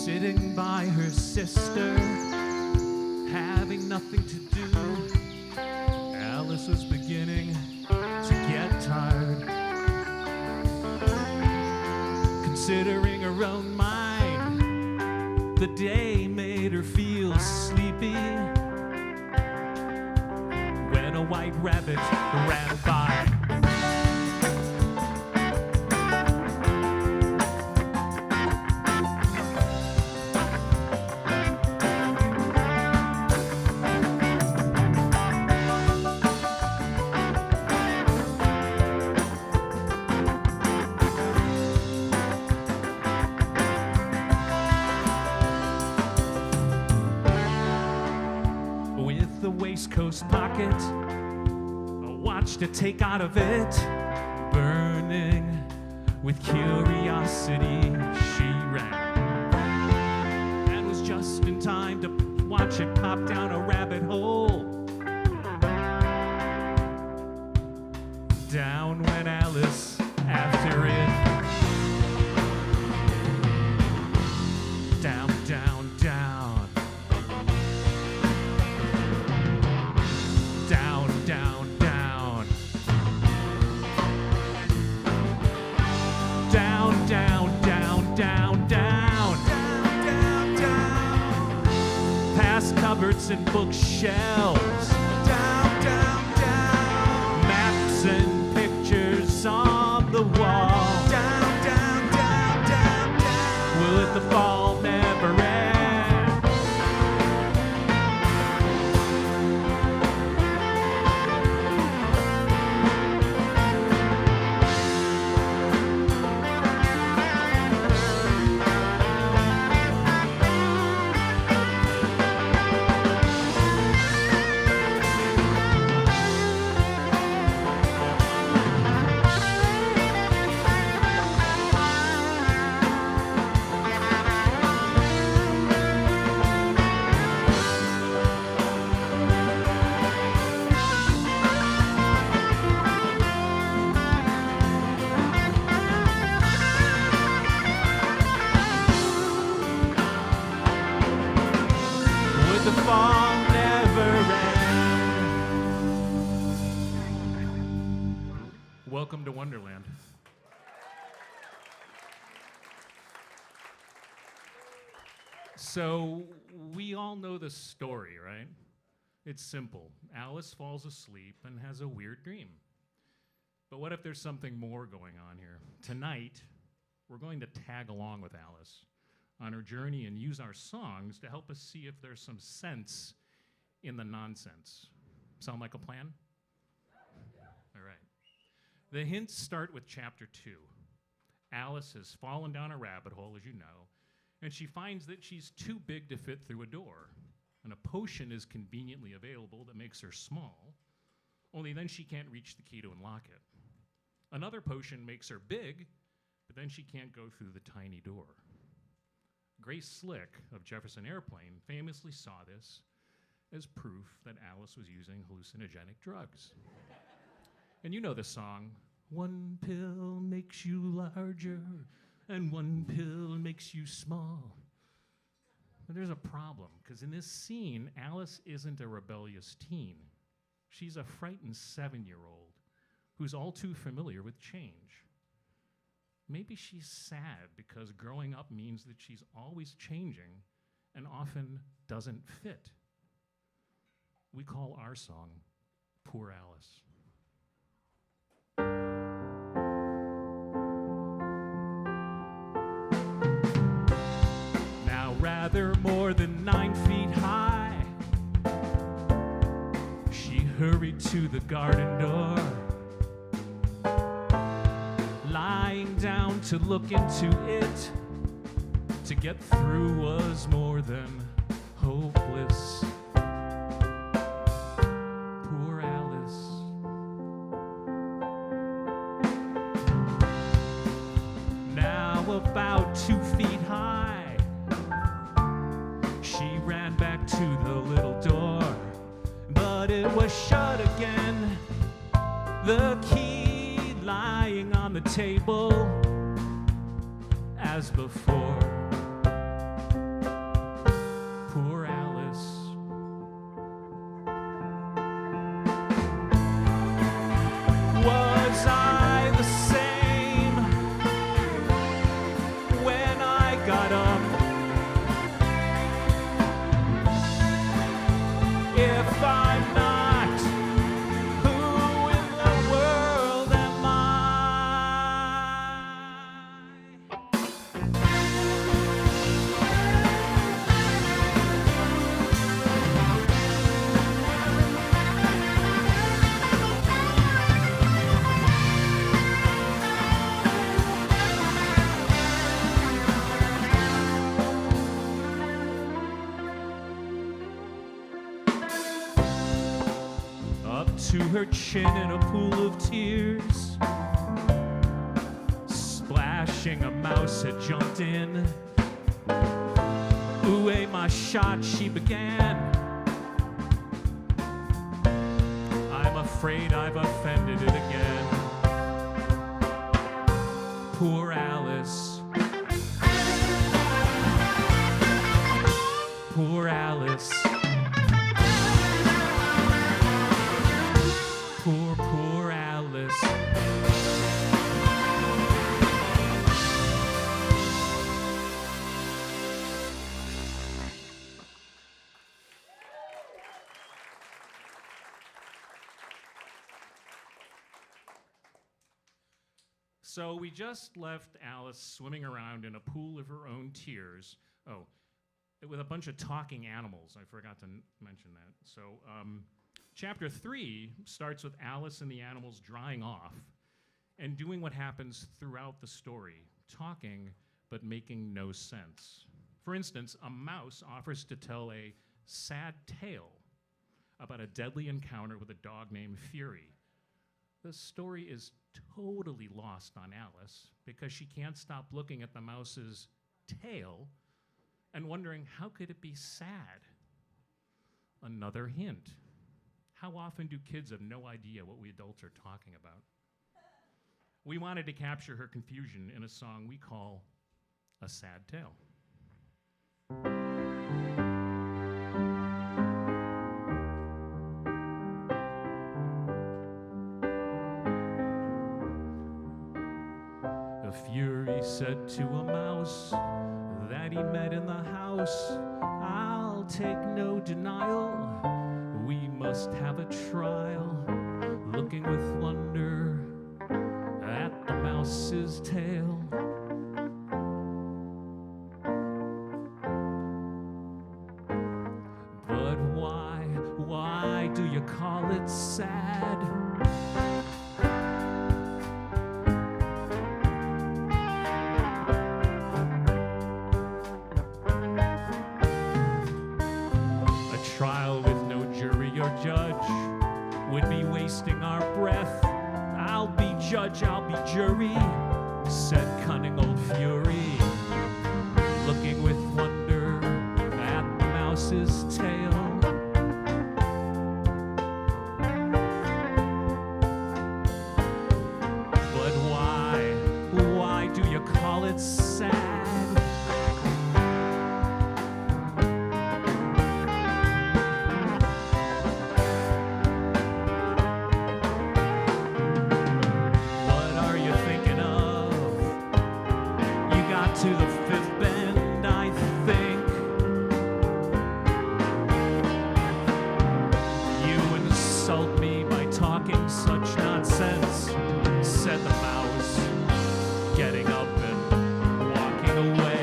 Sitting by her sister, having nothing to do. Alice was beginning to get tired. Considering her own mind, the day made her feel sleepy. When a white rabbit ran by. Waistcoat pocket, a watch to take out of it, burning with curiosity, she ran, and was just in time to watch it pop down a rabbit hole. Down went Alice after it. Down, down, down. Down, down, down. Down, down, down, down, down. Down, down, down. Past cupboards and bookshelves. Down, down, down. Maps and pictures on the wall. Down, down, down, down, down. Will it the fall never end? The fall never end. Welcome to Wonderland. So, we all know the story, right? It's simple. Alice falls asleep and has a weird dream. But what if there's something more going on here? Tonight, we're going to tag along with Alice on her journey and use our songs to help us see if there's some sense in the nonsense. Sound like a plan? All right. The hints start with chapter 2. Alice has fallen down a rabbit hole, as you know, and she finds that she's too big to fit through a door. And a potion is conveniently available that makes her small, only then she can't reach the key to unlock it. Another potion makes her big, but then she can't go through the tiny door. Grace Slick of Jefferson Airplane famously saw this as proof that Alice was using hallucinogenic drugs. And you know the song, one pill makes you larger and one pill makes you small. But there's a problem, because in this scene, Alice isn't a rebellious teen. She's a frightened 7-year-old who's all too familiar with change. Maybe she's sad because growing up means that she's always changing and often doesn't fit. We call our song Poor Alice. Now rather more than 9 feet high, she hurried to the garden door. Lying down to look into it, to get through was more than hopeless. Poor Alice. Now about 2 feet high, she ran back to the little door, but it was shut again. The key lying on the table as before. to her chin in a pool of tears. Splashing, a mouse had jumped in. Ooh, my shot, she began. I'm afraid I've offended it again. Poor Alice. Poor Alice. Poor Alice. So we just left Alice swimming around in a pool of her own tears. Oh, with a bunch of talking animals. I forgot to mention that. So chapter 3 starts with Alice and the animals drying off and doing what happens throughout the story, talking but making no sense. For instance, a mouse offers to tell a sad tale about a deadly encounter with a dog named Fury. The story is totally lost on Alice because she can't stop looking at the mouse's tail and wondering, how could it be sad? Another hint. How often do kids have no idea what we adults are talking about? We wanted to capture her confusion in a song we call A Sad Tale. A fury said to a mouse that he met in the house, I'll take no denial, we must have a trial. Looking with wonder at the mouse's tail. But why do you call it sad? Trial with no jury or judge would be wasting our breath. I'll be judge, I'll be jury, said cunning old Fury, looking with wonder at the mouse's tail. But why do you call it sad? To the fifth bend, I think. You insult me by talking such nonsense, said the mouse, getting up and walking away.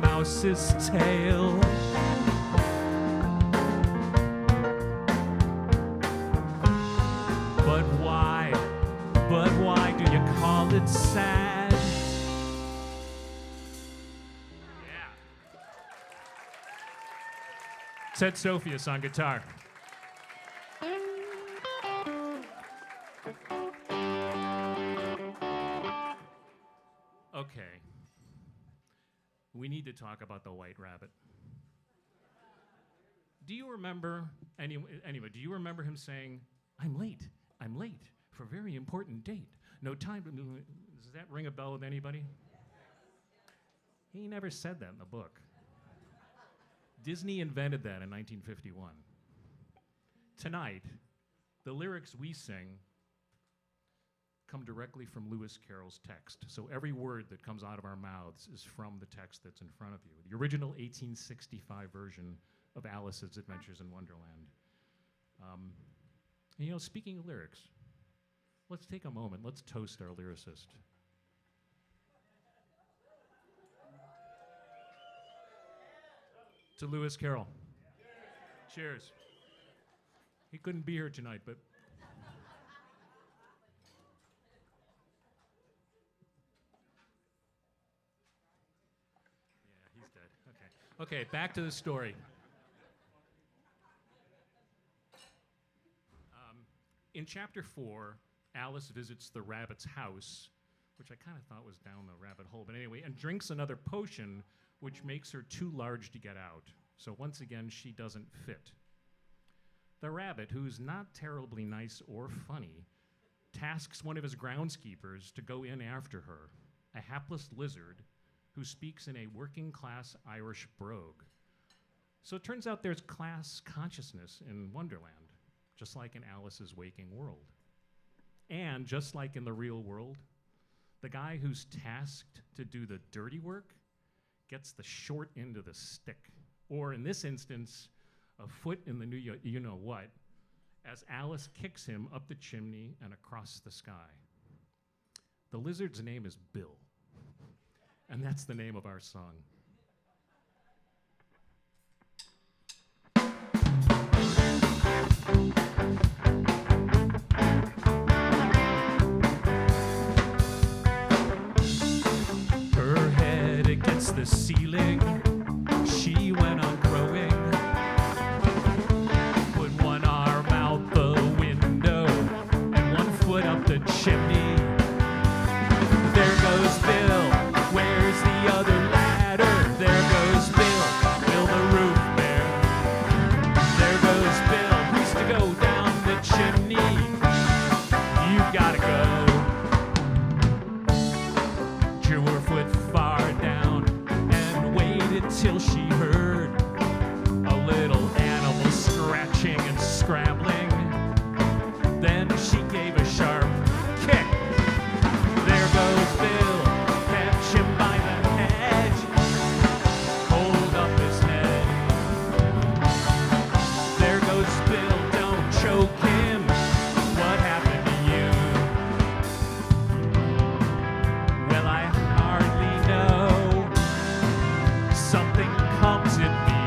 Mouse's tail. But why do you call it sad? Yeah. Ted Sophius on guitar. Okay. We need to talk about the White Rabbit. Do you remember, anyway, do you remember him saying, I'm late for a very important date. No time to, does that ring a bell with anybody? He never said that in the book. Disney invented that in 1951. Tonight, The lyrics we sing come directly from Lewis Carroll's text. So every word that comes out of our mouths is from the text that's in front of you. The original 1865 version of Alice's Adventures in Wonderland. And, you know, speaking of lyrics, let's take a moment. Let's toast our lyricist. To Lewis Carroll. Cheers. He couldn't be here tonight, but yeah, he's dead. Okay. Okay, back to the story. In chapter 4, Alice visits the rabbit's house, which I kind of thought was down the rabbit hole, but anyway, and drinks another potion, which makes her too large to get out. So once again, she doesn't fit. The rabbit, who's not terribly nice or funny, tasks one of his groundskeepers to go in after her, a hapless lizard who speaks in a working-class Irish brogue. So it turns out there's class consciousness in Wonderland, just like in Alice's waking world. And just like in the real world, the guy who's tasked to do the dirty work gets the short end of the stick. Or in this instance, a foot in the new you-know-what, as Alice kicks him up the chimney and across the sky. The lizard's name is Bill, and that's the name of our song. Her head against the ceiling, she went on crowing. Put one arm out the window and one foot up the chimney. There goes Bill, where's the other ladder? There goes Bill, will the roof bear? There goes Bill, who's to go down the chimney? You gotta go. Drew her foot far down and waited till she heard a little animal scratching and scrabbling. Then she gave a sharp kick. There goes Bill, catch him by the hedge, hold up his head. There goes Bill, don't choke him. What happened to you? Well, I hardly know. Something comes at me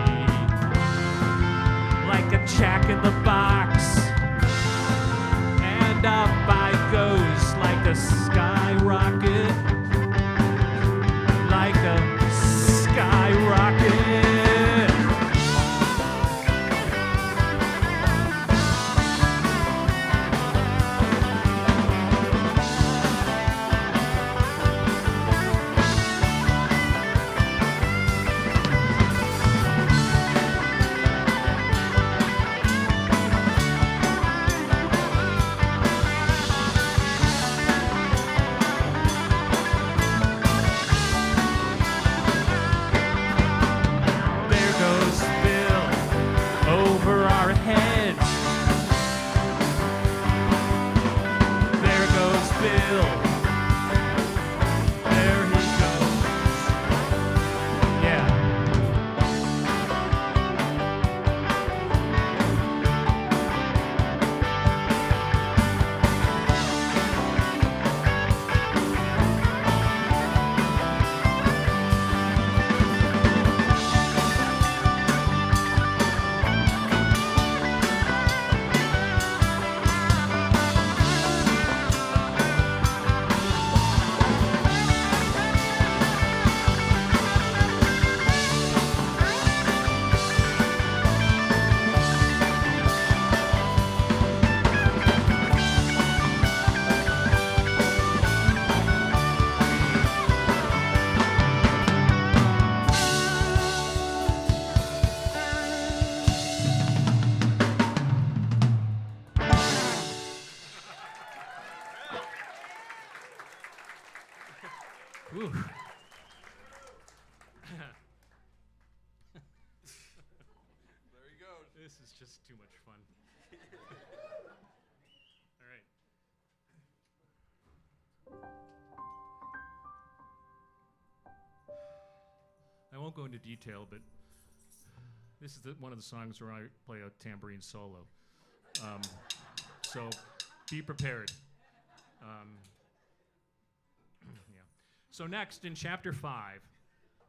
like a jack in the box, and up I goes like a skyrocket, like a skyrocket. There goes Bill over our heads. There goes Bill. There he goes. Yeah. Whew. There he goes. This is just too much fun. won't go into detail, but this is one of the songs where I play a tambourine solo. So be prepared. Yeah. So next, in chapter 5,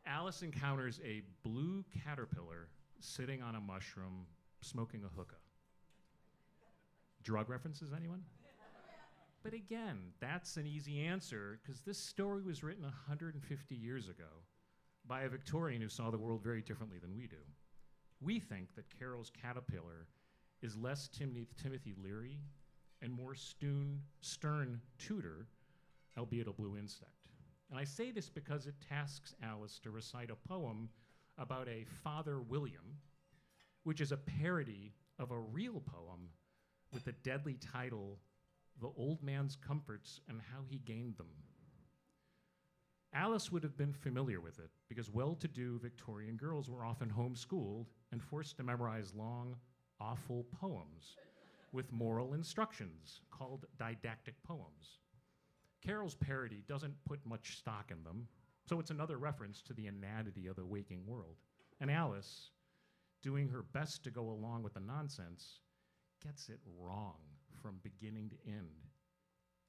Alice encounters a blue caterpillar sitting on a mushroom, smoking a hookah. Drug references, anyone? But again, that's an easy answer, because this story was written 150 years ago by a Victorian who saw the world very differently than we do. We think that Carroll's caterpillar is less Timothy Leary and more stern tutor, albeit a blue insect. And I say this because it tasks Alice to recite a poem about a Father William, which is a parody of a real poem with the deadly title, The Old Man's Comforts and How He Gained Them. Alice would have been familiar with it because well-to-do Victorian girls were often homeschooled and forced to memorize long, awful poems with moral instructions called didactic poems. Carroll's parody doesn't put much stock in them, so it's another reference to the inanity of the waking world. And Alice, doing her best to go along with the nonsense, gets it wrong from beginning to end,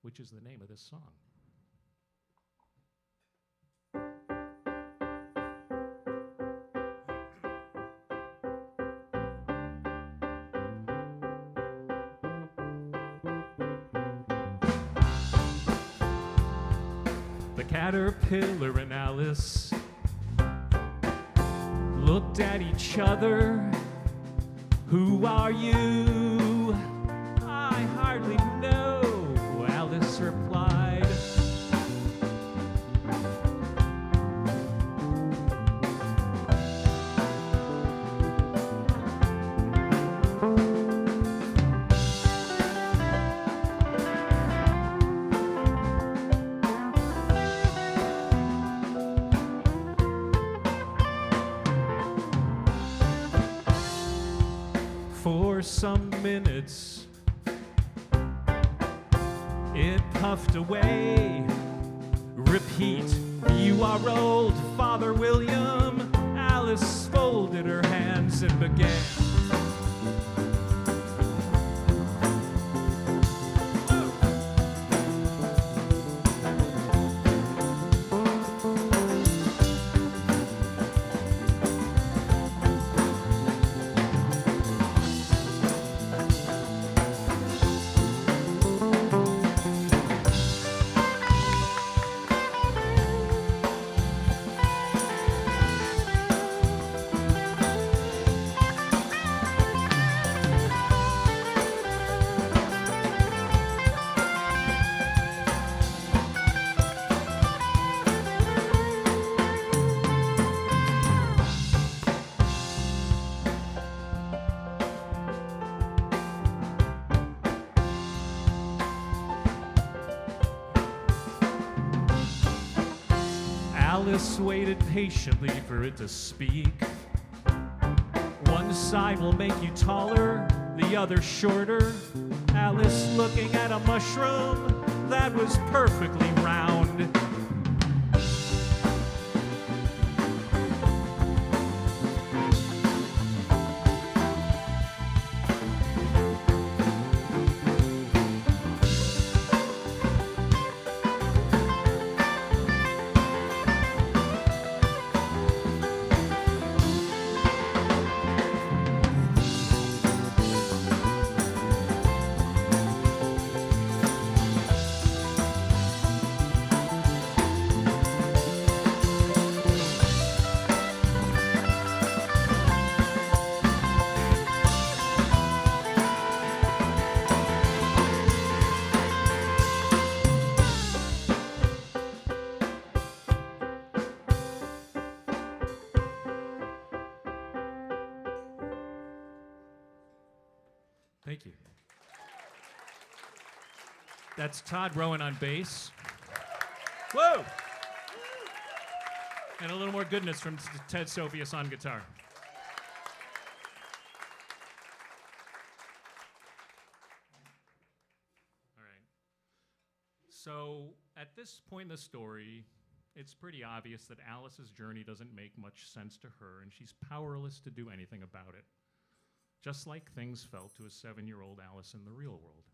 which is the name of this song. The caterpillar and Alice looked at each other. Who are you? I hardly know, Alice replied. For some minutes, it puffed away. Repeat, you are old, Father William. Alice folded her hands and began. Alice waited patiently for it to speak. One side will make you taller, the other shorter. Alice looking at a mushroom that was perfectly round. Thank you. That's Todd Rowan on bass. Whoa! And a little more goodness from Ted Sofius on guitar. All right. So at this point in the story, It's pretty obvious that Alice's journey doesn't make much sense to her, and she's powerless to do anything about it. Just like things felt to a 7-year-old Alice in the real world.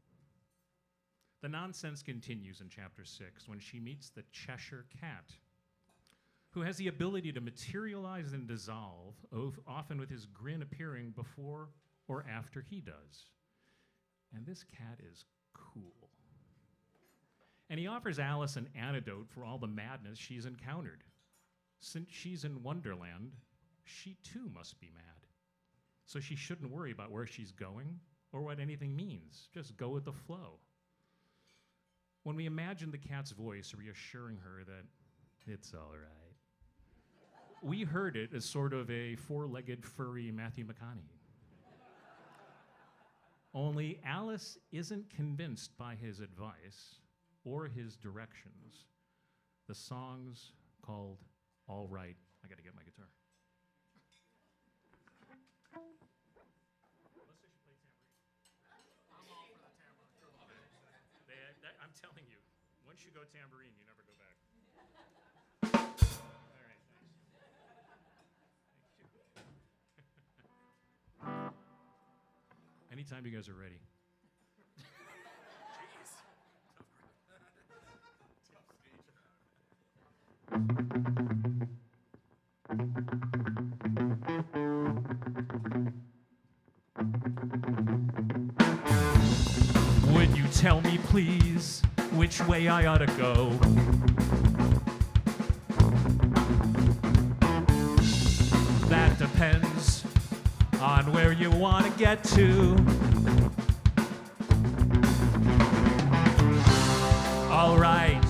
The nonsense continues in chapter 6 when she meets the Cheshire Cat, who has the ability to materialize and dissolve, often with his grin appearing before or after he does. And this cat is cool. And he offers Alice an antidote for all the madness she's encountered. Since she's in Wonderland, she too must be mad. So she shouldn't worry about where she's going or what anything means. Just go with the flow. When we imagine the cat's voice reassuring her that it's all right, we heard it as sort of a four-legged, furry Matthew McConaughey. Only Alice isn't convinced by his advice or his directions. The song's called All Right. I gotta get my guitar. Unless they should play tambourine. I'm all for the tambourine. I'm telling you, once you go tambourine, you never go back. All right, thanks. Thank you. Anytime you guys are ready. Would you tell me, please, which way I ought to go? That depends on where you want to get to. All right,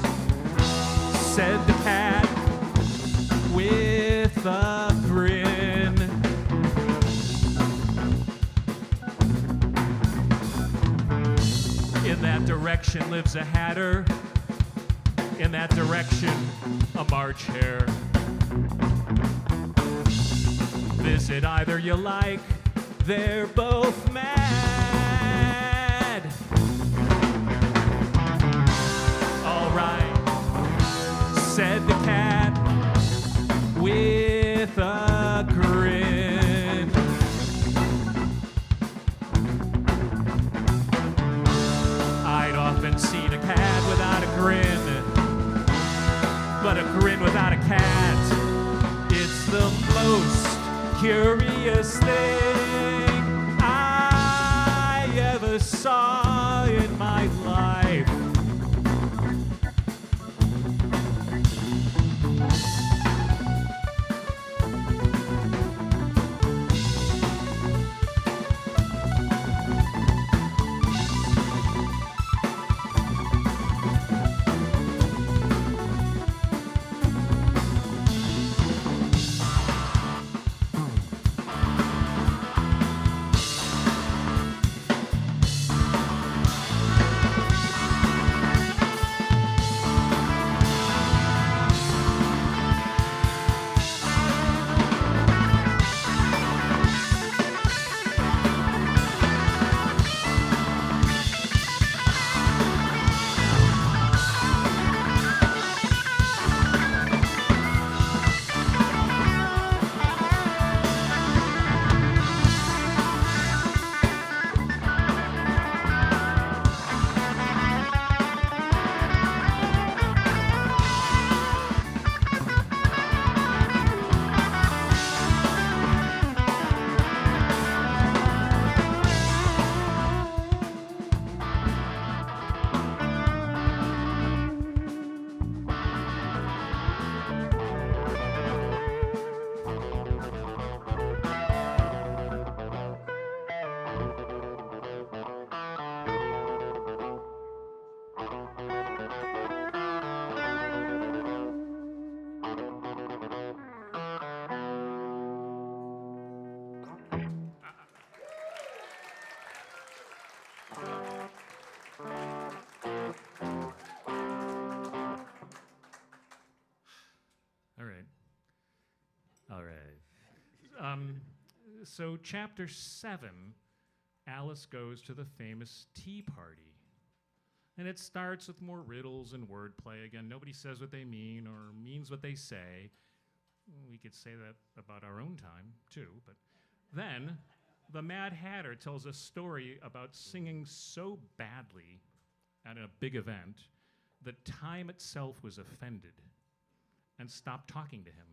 said the cat with a grin. In that direction lives a hatter. In that direction, a March hare. Visit either you like, they're both mad. All right, said the cat with a grin. I'd often seen a cat without a grin, but a grin without a cat, it's the most curious thing I ever saw in my life. All right. So chapter 7, Alice goes to the famous tea party. And it starts with more riddles and wordplay. Again, nobody says what they mean or means what they say. We could say that about our own time, too. But then the Mad Hatter tells a story about singing so badly at a big event that time itself was offended and stopped talking to him,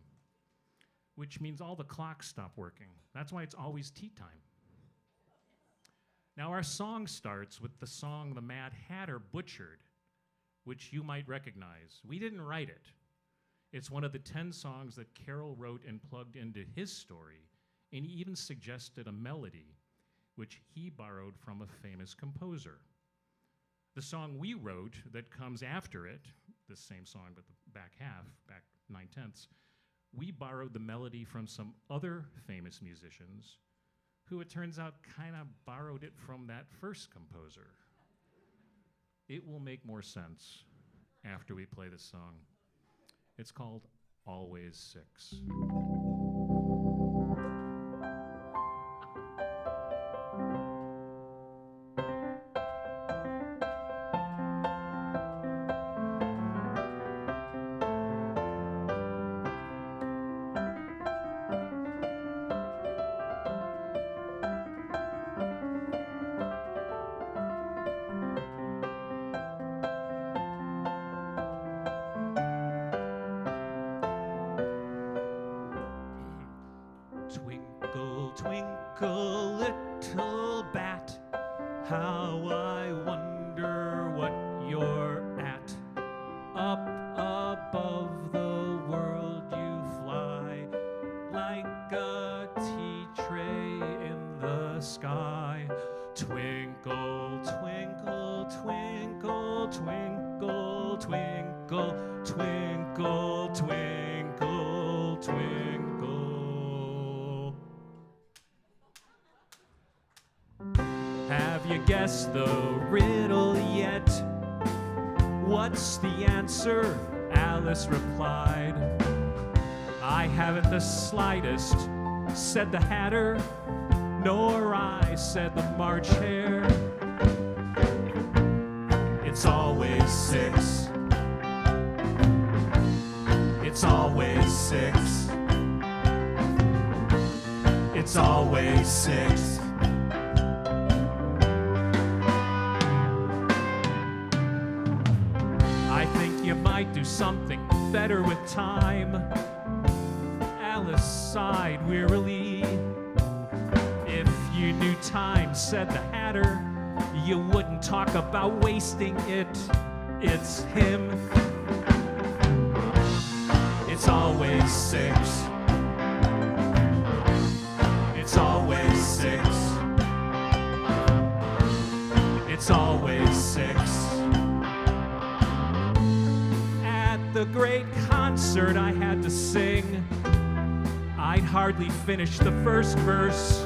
which means all the clocks stop working. That's why it's always tea time. Now, our song starts with the song the Mad Hatter butchered, which you might recognize. We didn't write it. It's one of the 10 songs that Carroll wrote and plugged into his story, and he even suggested a melody, which he borrowed from a famous composer. The song we wrote that comes after it, the same song but the back half, back 9/10, we borrowed the melody from some other famous musicians who it turns out kind of borrowed it from that first composer. It will make more sense after we play this song. It's called Always Six. Twinkle, twinkle, little bat, how I wonder what you're at. Up above the world you fly, like a tea tray in the sky. Twinkle, twinkle, twinkle, twinkle, twinkle, twinkle, twinkle, twinkle. Have you guessed the riddle yet? What's the answer? Alice replied. I haven't the slightest, said the Hatter, nor I, said the March Hare. It's always six. It's always six. It's always six. I think you might do something better with time. Alice sighed wearily. If you knew time, said the Hatter, you wouldn't talk about wasting it. It's him. It's always six. It's always six. It's always six. At the great concert I had to sing, I'd hardly finished the first verse.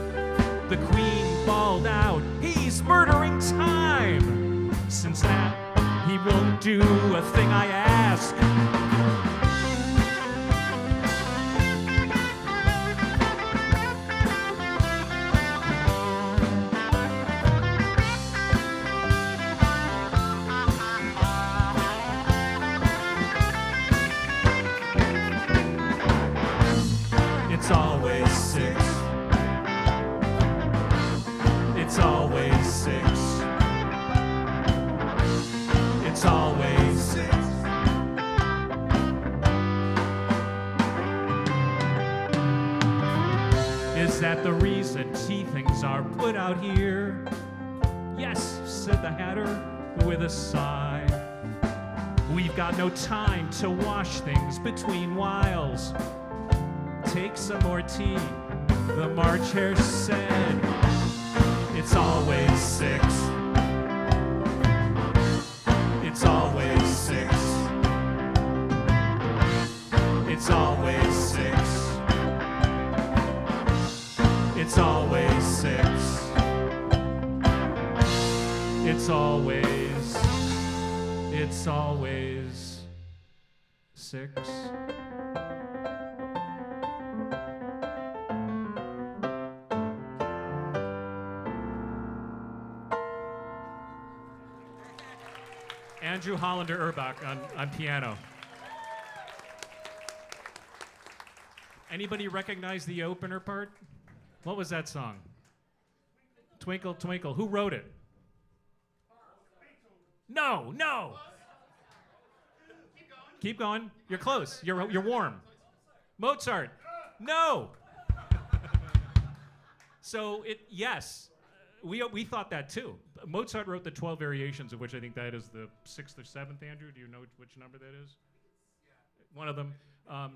The Queen bawled out, "He's murdering time!" Since that, he won't do a thing I ask. It's always six. It's always six. It's always six. Is that the reason tea things are put out here? Yes, said the Hatter with a sigh. We've got no time to wash things between whiles. Take some more tea, the March Hare said. It's always six. It's always six. It's always six. It's always six. It's always six. Andrew Hollander Urbach on piano. Anybody recognize the opener part? What was that song? Twinkle, Twinkle. Who wrote it? No. Keep going. You're close. You're warm. Mozart. No. So yes, we thought that too. Mozart wrote the 12 Variations, of which I think that is the 6th or 7th. Andrew, do you know which number that is? One of them.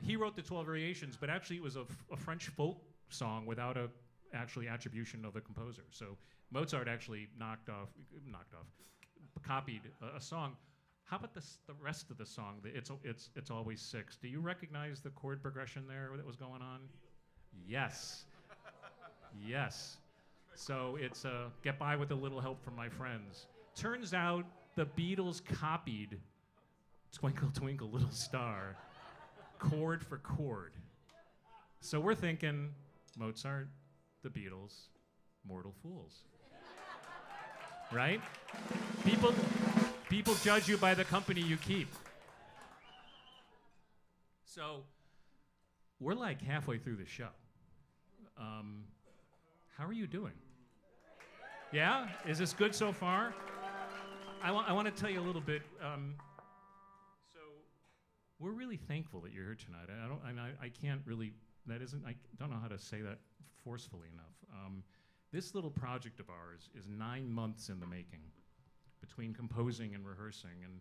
He wrote the 12 Variations, but actually it was a French folk song without a actually attribution of the composer. So Mozart actually copied a song. How about the rest of the song? It's always 6. Do you recognize the chord progression there that was going on? Yes. Yes. So it's Get By With a Little Help From My Friends. Turns out the Beatles copied Twinkle Twinkle Little Star chord for chord. So we're thinking Mozart, the Beatles, Mortal Fools. Right? People judge you by the company you keep. So we're like halfway through the show. How are you doing? Yeah? Is this good so far? I want to tell you a little bit. So we're really thankful that you're here tonight. I can't really. I don't know how to say that forcefully enough. This little project of ours is 9 months in the making, between composing and rehearsing, and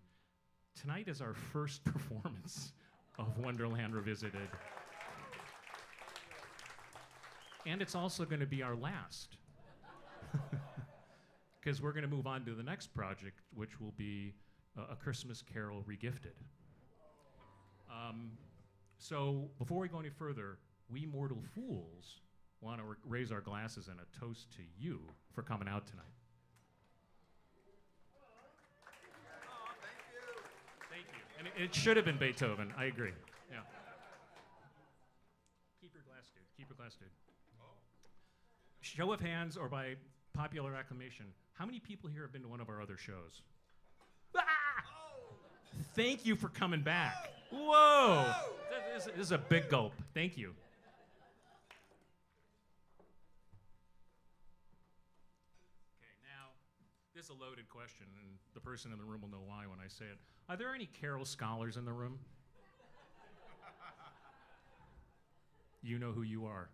tonight is our first performance of Wonderland Revisited. And it's also going to be our last, because we're going to move on to the next project, which will be A Christmas Carol Regifted. So before we go any further, we Mortal Fools want to raise our glasses and a toast to you for coming out tonight. Thank you. And it should have been Beethoven. I agree. Yeah. Keep your glass, dude. Keep your glass, dude. Show of hands or by popular acclamation, how many people here have been to one of our other shows? Ah! Thank you for coming back. Whoa! This is a big gulp. Thank you. Okay, now, this is a loaded question, and the person in the room will know why when I say it. Are there any Carroll scholars in the room? You know who you are.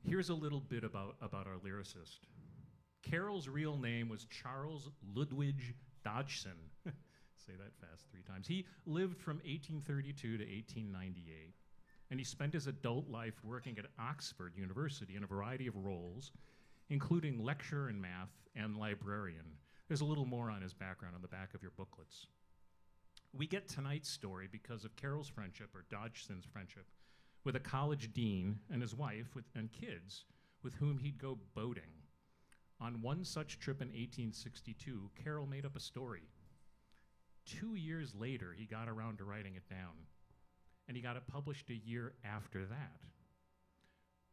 Here's a little bit about our lyricist. Carroll's real name was Charles Ludwig Dodgson. Say that fast 3 times. He lived from 1832 to 1898, and he spent his adult life working at Oxford University in a variety of roles, including lecturer in math and librarian. There's a little more on his background on the back of your booklets. We get tonight's story because of Carroll's friendship, or Dodgson's friendship, with a college dean and his wife and kids with whom he'd go boating. On one such trip in 1862, Carroll made up a story. 2 years later, he got around to writing it down, and he got it published a year after that.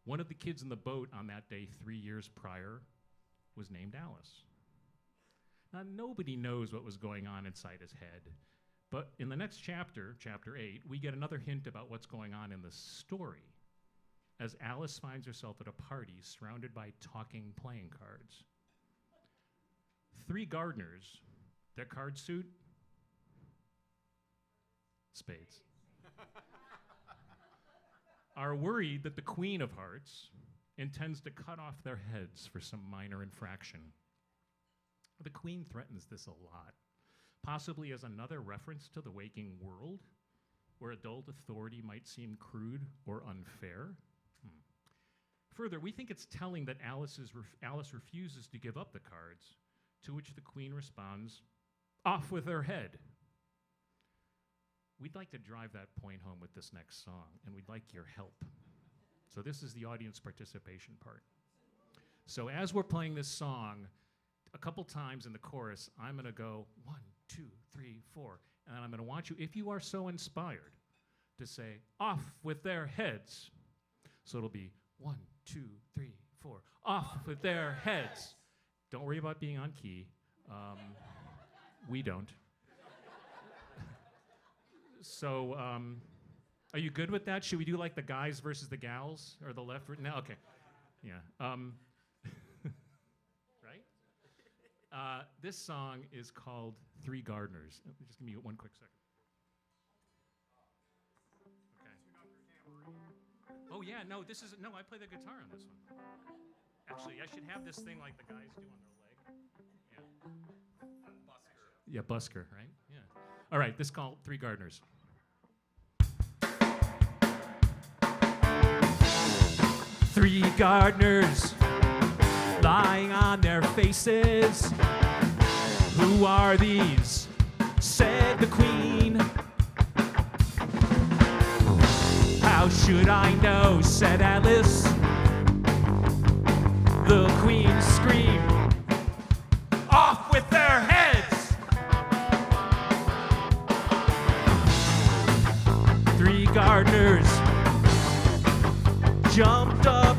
One of the kids in the boat on that day 3 years prior was named Alice. Now, nobody knows what was going on inside his head, but in the next chapter, chapter 8, we get another hint about what's going on in the story, as Alice finds herself at a party surrounded by talking playing cards. 3 gardeners, their card suit, spades, are worried that the Queen of Hearts intends to cut off their heads for some minor infraction. The Queen threatens this a lot, possibly as another reference to the waking world, where adult authority might seem crude or unfair. Further, we think it's telling that Alice refuses to give up the cards, to which the Queen responds, "Off with her head." We'd like to drive that point home with this next song, and we'd like your help. So this is the audience participation part. So as we're playing this song, a couple times in the chorus, I'm going to go 1, 2, 3, 4, and I'm going to want you, if you are so inspired, to say, "Off with their heads." So it'll be 1, 2, 3, 4, off with their heads. Don't worry about being on key. We don't. So, are you good with that? Should we do like the guys versus the gals, or the left? No, okay. Yeah. Right? This song is called Three Gardeners. Just give me one quick second. Okay. Oh yeah, no, I play the guitar on this one. Actually, I should have this thing like the guys do on their leg. Yeah. Yeah, busker, right? Yeah. All right, this is called Three Gardeners. Three gardeners lying on their faces. Who are these? Said the queen. How should I know? Said Alice. The queen screamed. Off with their heads! Three gardeners jumped up.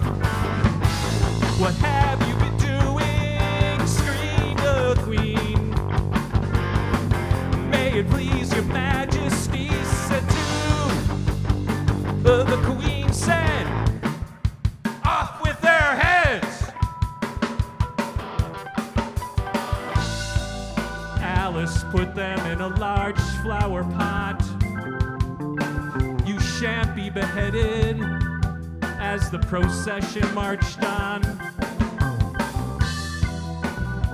What have you been doing? Screamed the queen. May it please your majesty, said to the queen said, off with their heads. Alice put them in a large flower pot. You shan't be beheaded. As the procession marched on,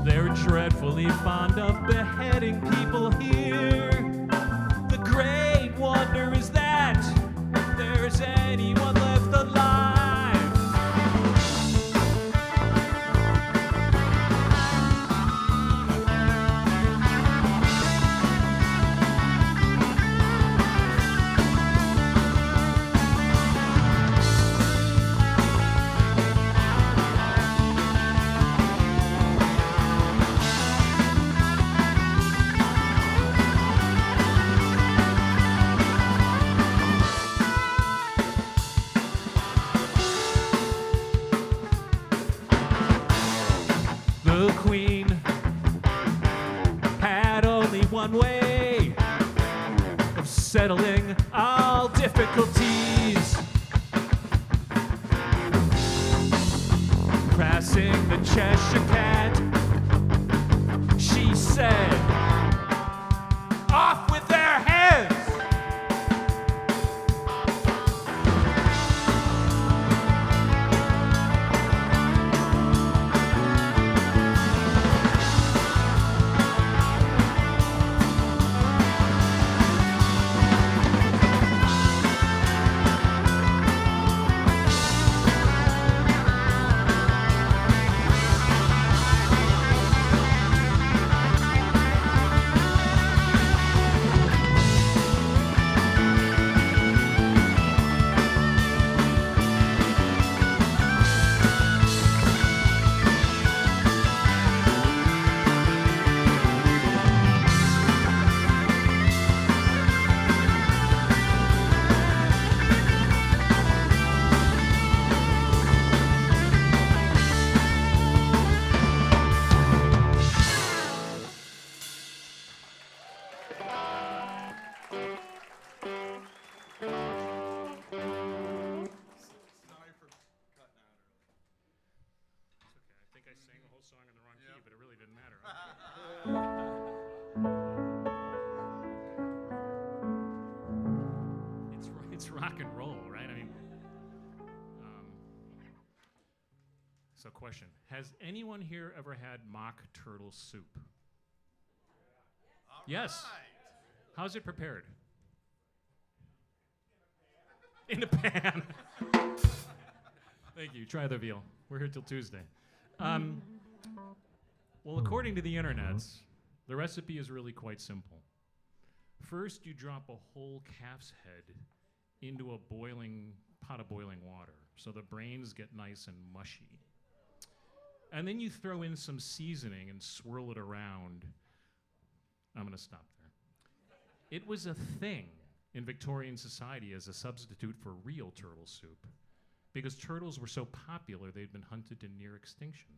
they're dreadfully fond of beheading people here. The great wonder is that there's anyone left alive. The queen had only one way of settling all difficulties. Pressing the Cheshire Cat, she said, off with their heads! It's rock and roll, right? I mean, so question, has anyone here ever had mock turtle soup? Yes. How's it prepared? In a pan. Thank you. Try the veal. We're here till Tuesday. Well, according to the internets, the recipe is really quite simple. First, you drop a whole calf's head into a pot of boiling water, so the brains get nice and mushy. And then you throw in some seasoning and swirl it around. I'm going to stop there. It was a thing in Victorian society as a substitute for real turtle soup, because turtles were so popular they'd been hunted to near extinction.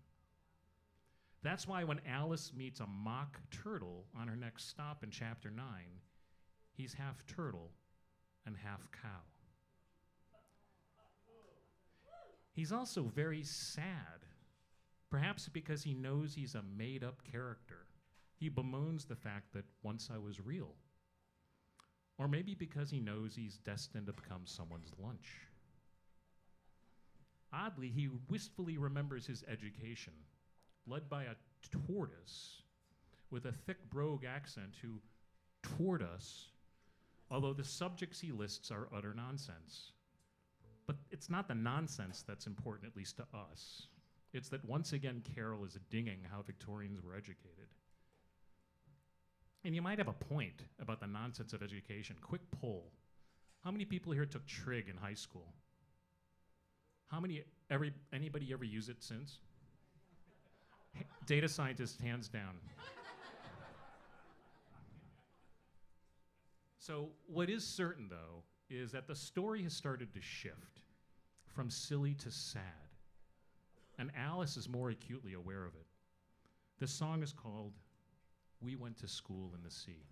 That's why when Alice meets a mock turtle on her next stop in chapter 9, he's half turtle and half cow. He's also very sad, perhaps because he knows he's a made-up character. He bemoans the fact that once I was real. Or maybe because he knows he's destined to become someone's lunch. Oddly, he wistfully remembers his education, led by a tortoise with a thick brogue accent who toward us, although the subjects he lists are utter nonsense. But it's not the nonsense that's important, at least to us. It's that once again Carroll is dinging how Victorians were educated. And you might have a point about the nonsense of education. Quick poll. How many people here took trig in high school? Anybody ever use it since? Data scientists, hands down. So what is certain, though, is that the story has started to shift from silly to sad. And Alice is more acutely aware of it. The song is called We Went to School in the Sea.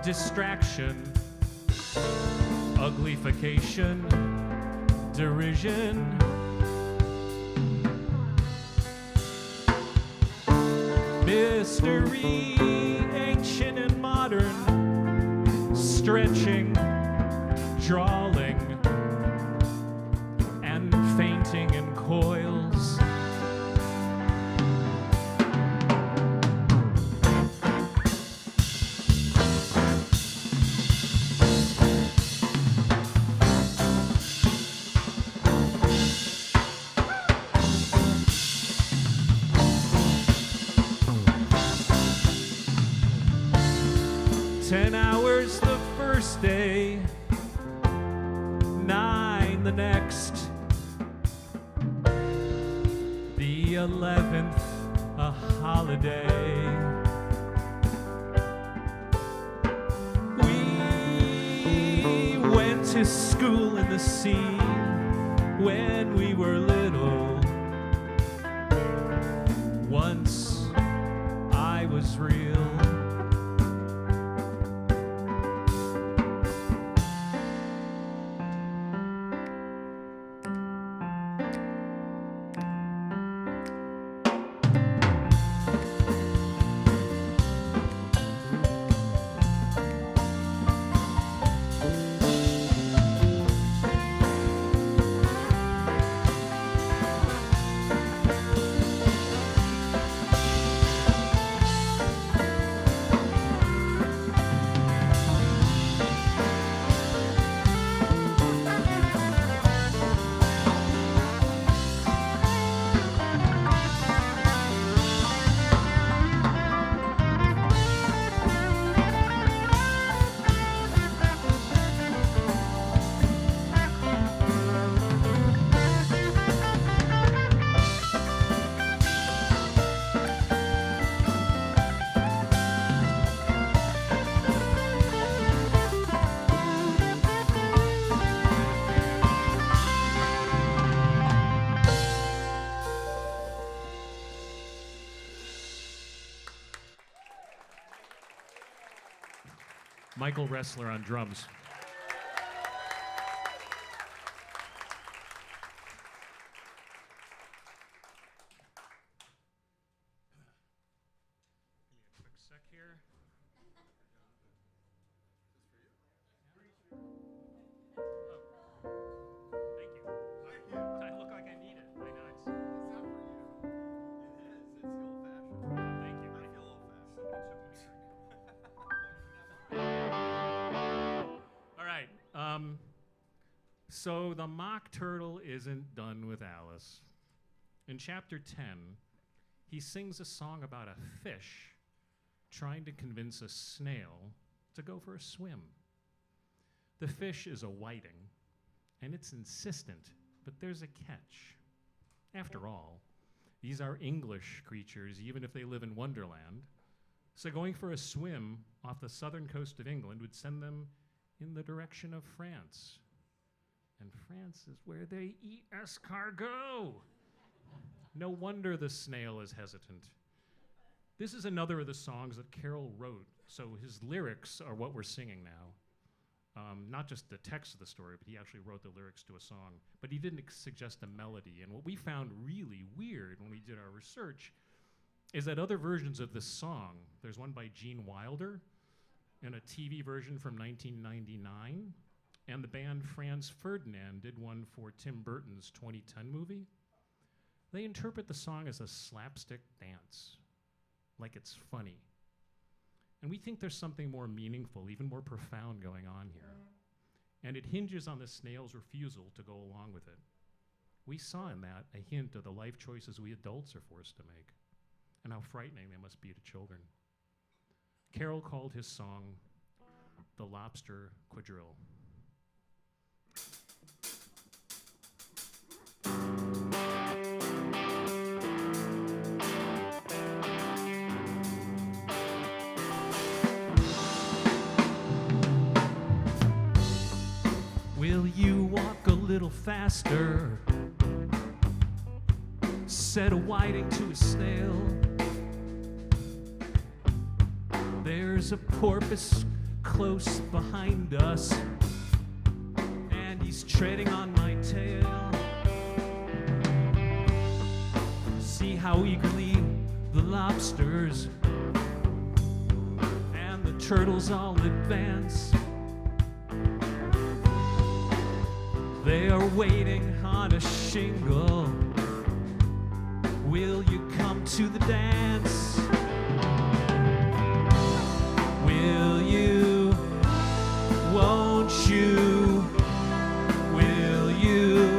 Distraction, uglification, derision. Mystery, ancient and modern, stretching, drawling, and fainting in coils. 10 hours the first day, 9 the next, the 11th a holiday. We went to school in the sea when we were little. Once I was real. Michael Ressler on drums. Give me a quick sec here. Thank you. I look like I need it. I know it's. Thank you. I feel old-fashioned. All right. So the Mock Turtle isn't done with Alice. In chapter 10, he sings a song about a fish trying to convince a snail to go for a swim. The fish is a whiting, and it's insistent, but there's a catch. After all, these are English creatures, even if they live in Wonderland. So going for a swim off the southern coast of England would send them in the direction of France. And France is where they eat escargot. No wonder the snail is hesitant. This is another of the songs that Carroll wrote, so his lyrics are what we're singing now. Not just the text of the story, but he actually wrote the lyrics to a song. But he didn't suggest a melody. And what we found really weird when we did our research is that other versions of this song, there's one by Gene Wilder and a TV version from 1999, and the band Franz Ferdinand did one for Tim Burton's 2010 movie. They interpret the song as a slapstick dance, like it's funny. And we think there's something more meaningful, even more profound going on here. And it hinges on the snail's refusal to go along with it. We saw in that a hint of the life choices we adults are forced to make, and how frightening they must be to children. Carroll called his song The Lobster Quadrille. Will you walk a little faster? Said a whiting to a snail. There's a porpoise close behind us, and he's treading on my tail. See how eagerly the lobsters and the turtles all advance. They are waiting on a shingle. Will you come to the dance? Will you? Won't you? Will you?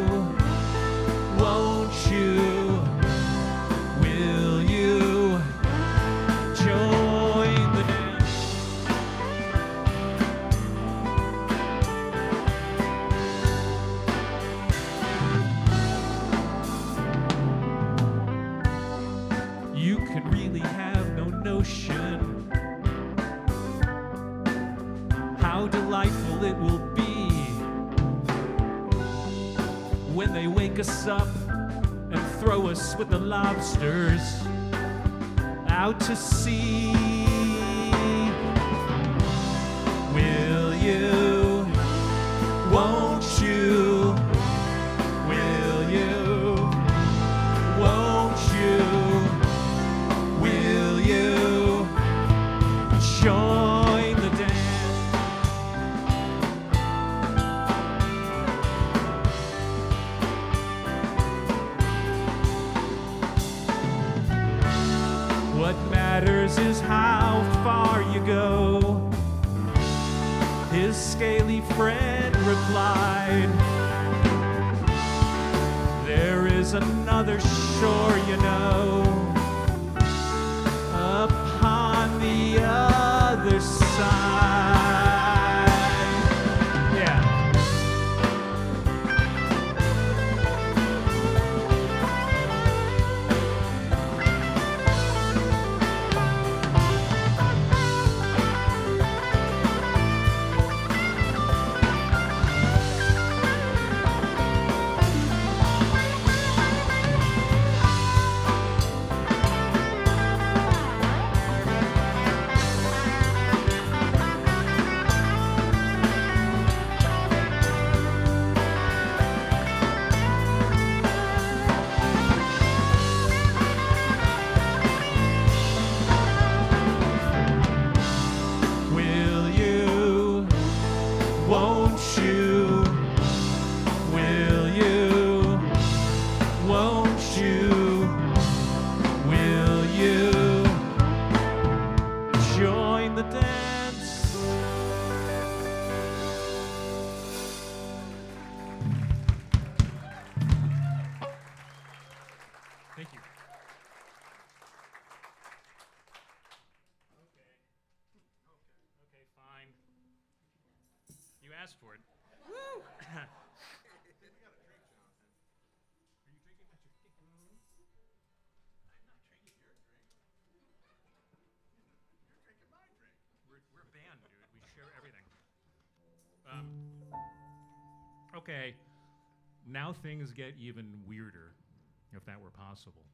Won't you? Will you join the dance? You can really have no notion how delightful it will be when they wake us up and throw us with the lobsters out to sea. Will you? Won't you? Will you? Won't you? Will you join the dance? What matters is how far you go, his scaly friend replied. There is another shore, you know, upon the other side. Yeah. join the dance. Thank you. Okay, fine. You asked for it. Woo! We're a band, dude. We share everything. Okay, now things get even weirder, if that were possible.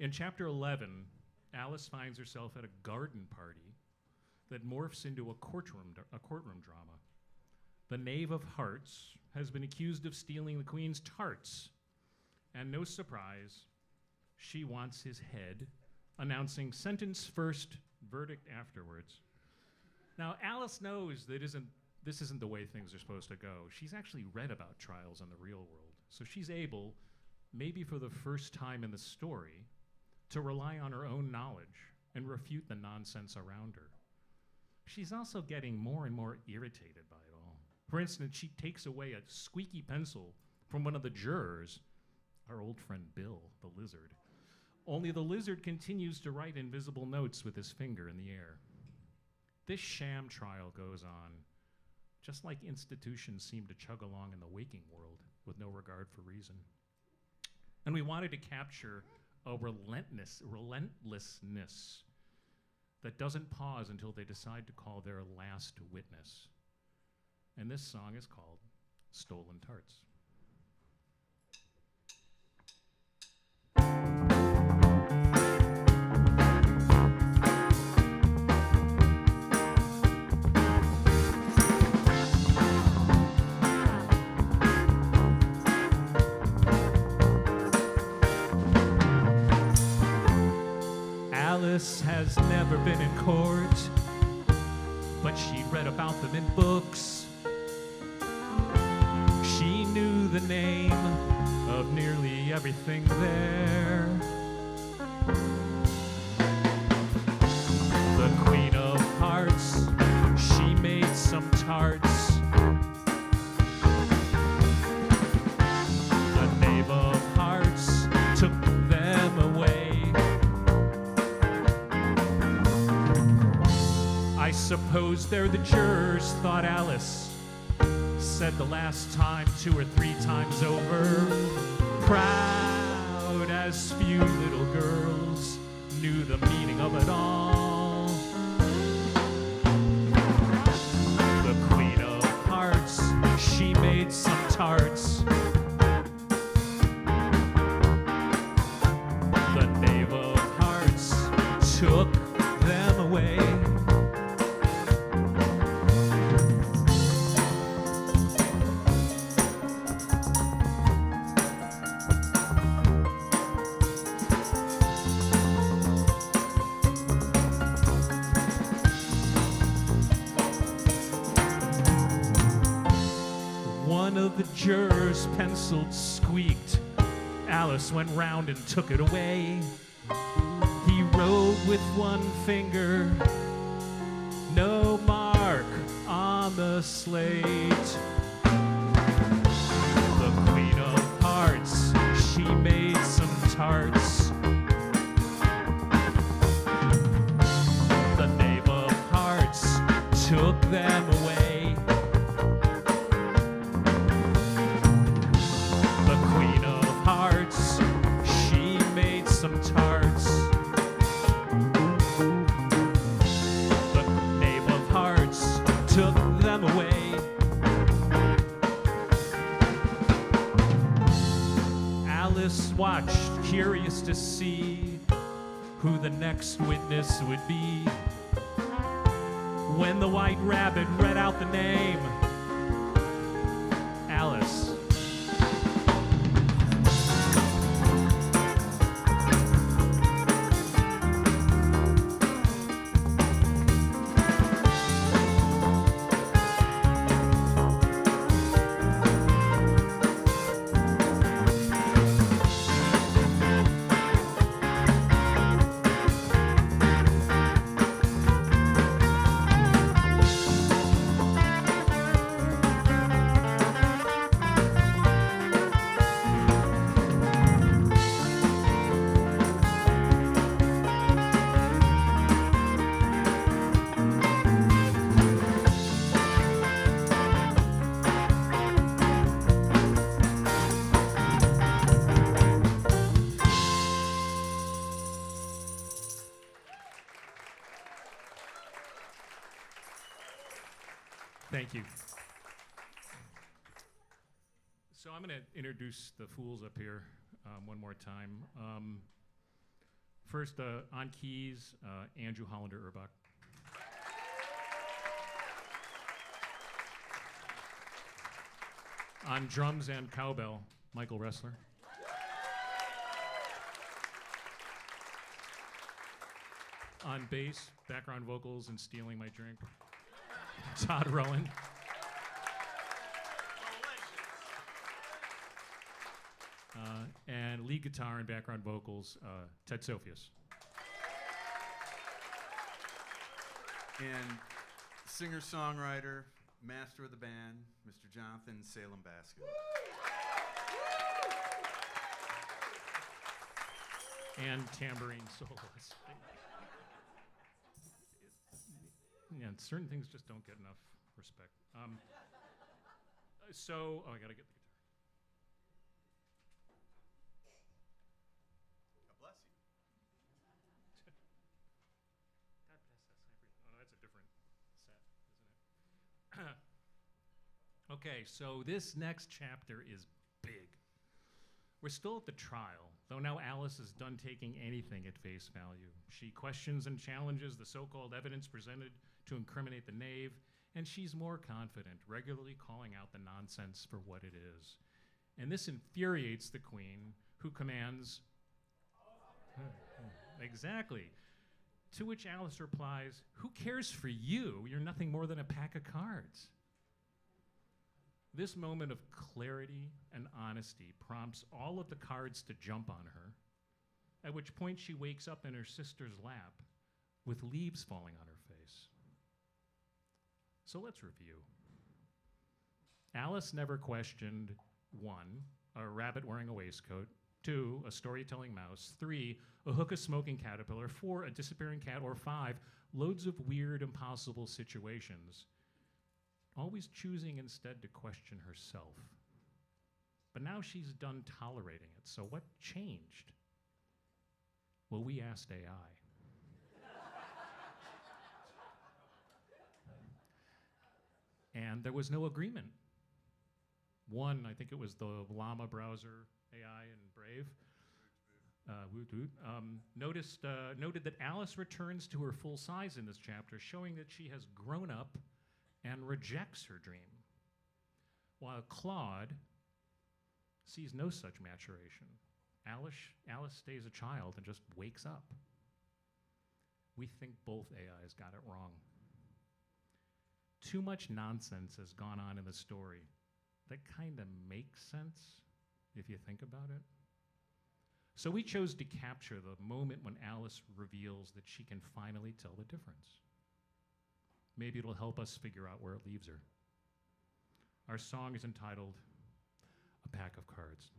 In chapter 11, Alice finds herself at a garden party that morphs into a courtroom drama. The Knave of Hearts has been accused of stealing the Queen's tarts, and no surprise, she wants his head, announcing sentence first, verdict afterwards. Now, Alice knows that this isn't the way things are supposed to go. She's actually read about trials in the real world, so she's able, maybe for the first time in the story, to rely on her own knowledge and refute the nonsense around her. She's also getting more and more irritated by it all. For instance, she takes away a squeaky pencil from one of the jurors, our old friend Bill, the lizard. Only the lizard continues to write invisible notes with his finger in the air. This sham trial goes on, just like institutions seem to chug along in the waking world with no regard for reason. And we wanted to capture a relentlessness that doesn't pause until they decide to call their last witness. And this song is called Stolen Tarts. Alice has never been in court, but she read about them in books. She knew the name of nearly everything there. The Queen of Hearts, she made some tarts. The Knave of Hearts took them away. I suppose they're the jurors, thought Alice. Said the last time 2 or 3 times over. Proud as few little girls knew the meaning of it all. The Queen of Hearts, she made some tarts. The Knave of Hearts took them away. One of the jurors' pencil squeaked. Alice went round and took it away. He wrote with one finger, no mark on the slate. The Queen of Hearts, she made some tarts. The Knave of Hearts took them away. Some tarts. The Knave of Hearts took them away. Alice watched, curious to see who the next witness would be. When the White Rabbit read out the name, Alice. Thank you. So I'm going to introduce the fools up here one more time. First, on keys, Andrew Hollander-Urbach. On drums and cowbell, Michael Ressler. On bass, background vocals, and stealing my drink, Todd Rowan. And lead guitar and background vocals, Ted Sophius. And singer-songwriter, master of the band, Mr. Jonathan Salem Baskin. And tambourine soloist. Yeah, certain things just don't get enough respect. I gotta get the guitar. God bless you. God bless us, everyone. Oh, that's a different set, isn't it? Okay, so this next chapter is big. We're still at the trial, though now Alice is done taking anything at face value. She questions and challenges the so-called evidence presented to incriminate the knave, and she's more confident, regularly calling out the nonsense for what it is. And this infuriates the queen, who commands, exactly, to which Alice replies, "Who cares for you? You're nothing more than a pack of cards." This moment of clarity and honesty prompts all of the cards to jump on her, at which point she wakes up in her sister's lap with leaves falling on her face. So let's review. Alice never questioned 1, a rabbit wearing a waistcoat, 2, a storytelling mouse, 3, a hookah smoking caterpillar, 4, a disappearing cat, or 5, loads of weird, impossible situations, always choosing instead to question herself. But now she's done tolerating it, so what changed? Well, we asked AI. And there was no agreement. One, I think it was the Llama browser AI and Brave, noted that Alice returns to her full size in this chapter, showing that she has grown up and rejects her dream, while Claude sees no such maturation. Alice stays a child and just wakes up. We think both AIs got it wrong. Too much nonsense has gone on in the story that kind of makes sense if you think about it. So we chose to capture the moment when Alice reveals that she can finally tell the difference. Maybe it'll help us figure out where it leaves her. Our song is entitled "A Pack of Cards."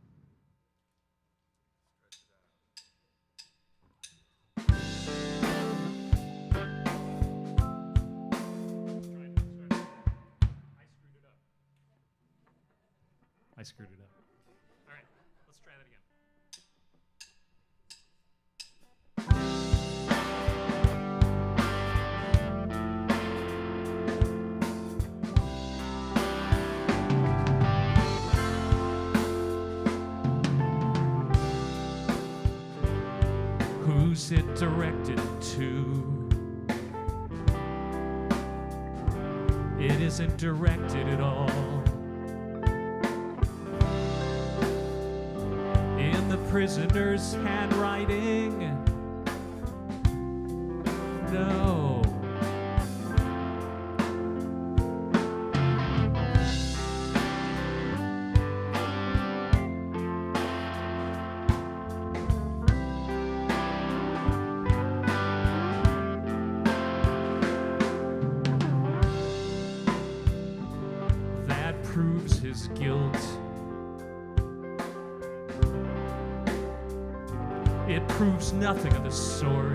I screwed it up. All right, let's try that again. Who's it directed to? It isn't directed at all. In the prisoner's handwriting, no. That proves his guilt. It proves nothing of the sort.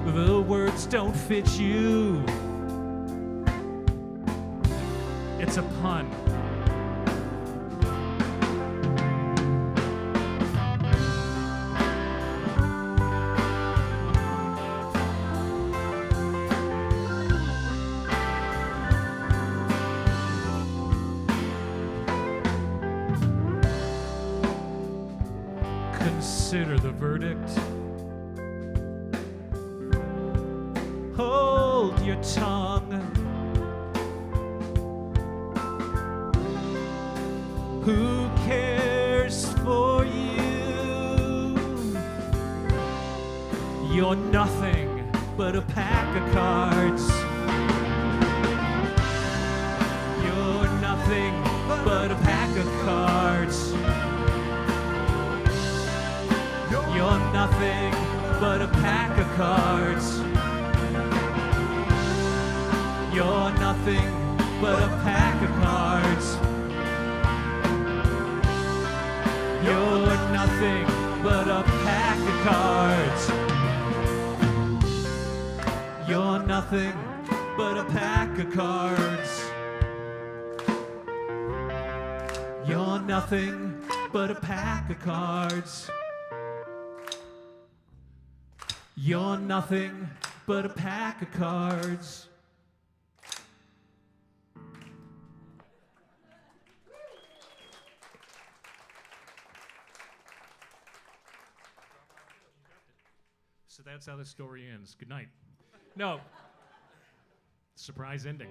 The words don't fit you. It's a pun. consider the verdict. Hold your tongue. Who cares for you? You're nothing but a pack of cards. You're nothing but a pack of cards. You're nothing but a pack of cards. You're nothing but a pack of cards. You're nothing but a pack of cards. You're nothing but a pack of cards. You're nothing but a pack of cards. You're nothing but a pack of cards. So that's how the story ends. Good night. No. Surprise ending.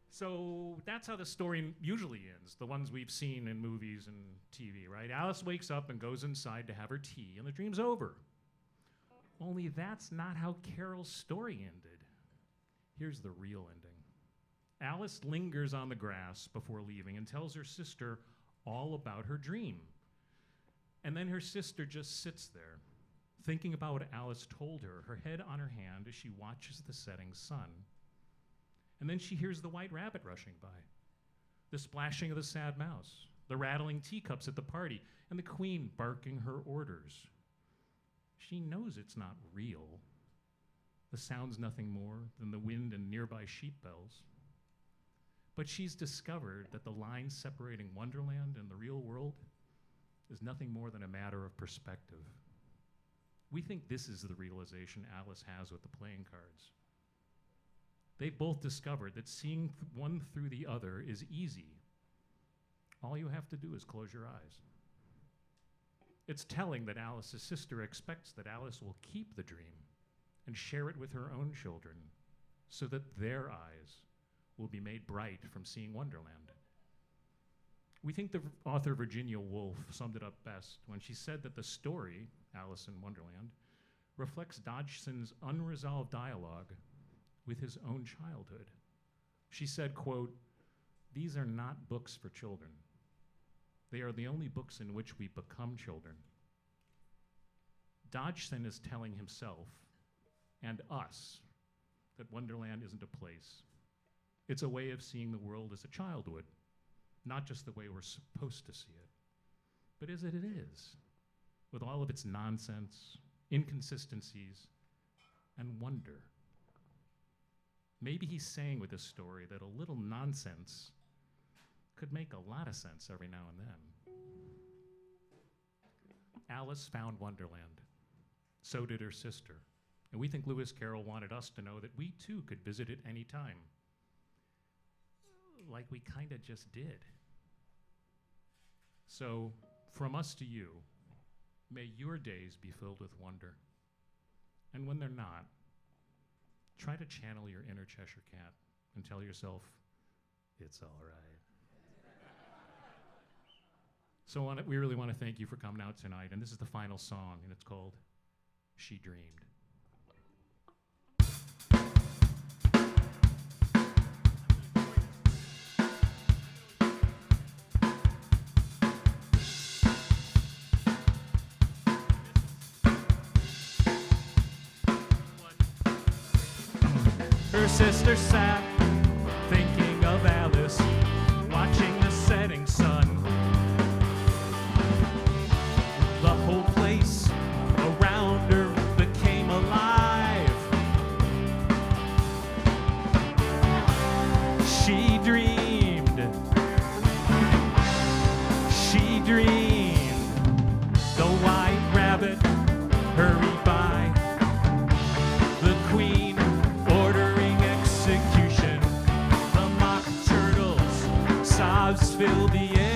So that's how the story usually ends, the ones we've seen in movies and TV, right? Alice wakes up and goes inside to have her tea, and the dream's over. Only that's not how Carol's story ended. Here's the real ending. Alice lingers on the grass before leaving and tells her sister all about her dream. And then her sister just sits there, thinking about what Alice told her, her head on her hand as she watches the setting sun. And then she hears the white rabbit rushing by, the splashing of the sad mouse, the rattling teacups at the party, and the queen barking her orders. She knows it's not real. The sound's nothing more than the wind and nearby sheep bells. But she's discovered that the line separating Wonderland and the real world is nothing more than a matter of perspective. We think this is the realization Alice has with the playing cards. They've both discovered that seeing one through the other is easy. All you have to do is close your eyes. It's telling that Alice's sister expects that Alice will keep the dream and share it with her own children so that their eyes will be made bright from seeing Wonderland. We think the author Virginia Woolf summed it up best when she said that the story, Alice in Wonderland, reflects Dodgson's unresolved dialogue with his own childhood. She said, quote, "These are not books for children. They are the only books in which we become children." Dodgson is telling himself and us that Wonderland isn't a place. It's a way of seeing the world as a child would, not just the way we're supposed to see it, but as it is, with all of its nonsense, inconsistencies, and wonder. Maybe he's saying with this story that a little nonsense could make a lot of sense every now and then. Alice found Wonderland. So did her sister. And we think Lewis Carroll wanted us to know that we too could visit it any time. Like we kind of just did. So, from us to you, may your days be filled with wonder. And when they're not, try to channel your inner Cheshire Cat and tell yourself, it's all right. So we really want to thank you for coming out tonight, and this is the final song, and it's called She Dreamed. Her sister sat, thinking of Alice, watching the setting sun. The whole place around her became alive. She dreamed. She dreamed. The white rabbit hurried by. The queen ordering execution. The mock turtles, sobs filled the air.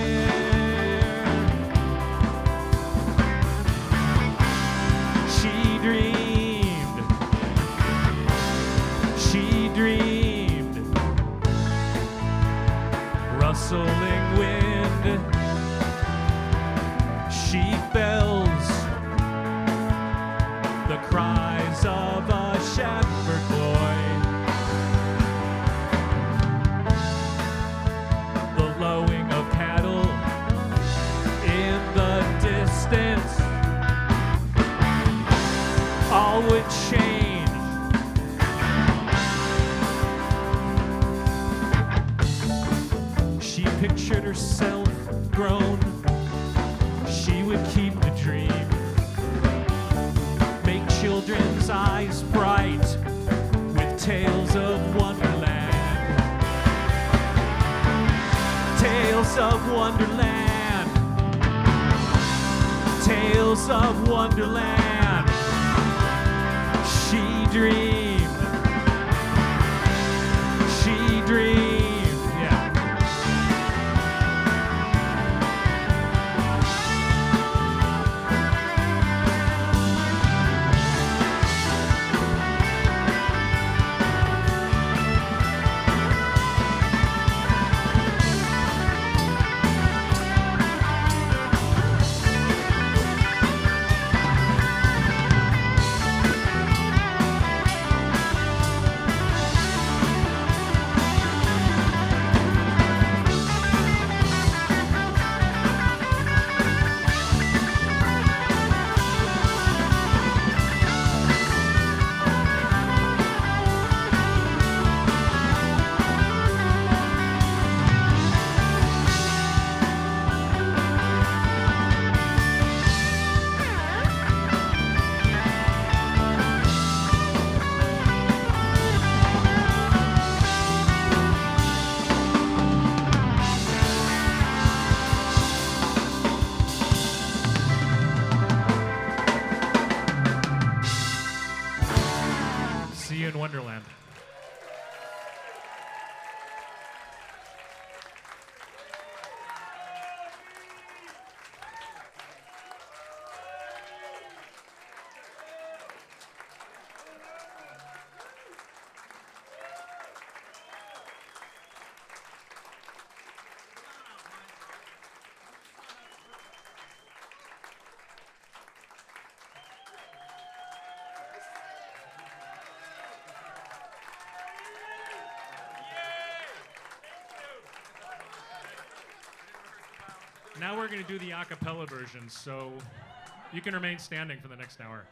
the cries of a shepherd boy, the lowing of cattle in the distance, all would change. She pictured herself grown. She would keep the dream, make children's eyes bright with tales of Wonderland. Tales of Wonderland. Tales of Wonderland. She dreamed. She dreamed. See you in Wonderland. Now we're going to do the a cappella version, so you can remain standing for the next hour.